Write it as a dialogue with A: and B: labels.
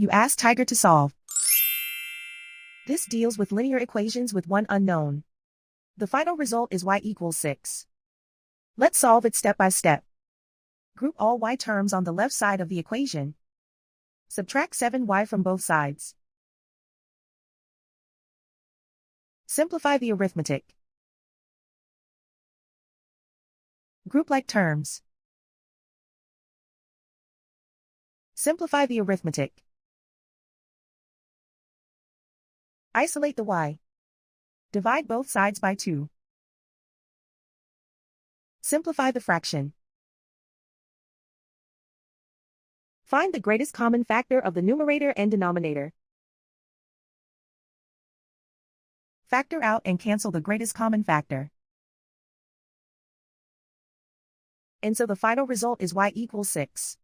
A: You ask Tiger to solve. This deals with linear equations with one unknown. The final result is y equals 6. Let's solve it step by step. Group all y terms on the left side of the equation. Subtract 7y from both sides. Simplify the arithmetic. Group like terms. Simplify the arithmetic. Isolate the y. Divide both sides by 2. Simplify the fraction. Find the greatest common factor of the numerator and denominator. Factor out and cancel the greatest common factor. And so the final result is y equals 6.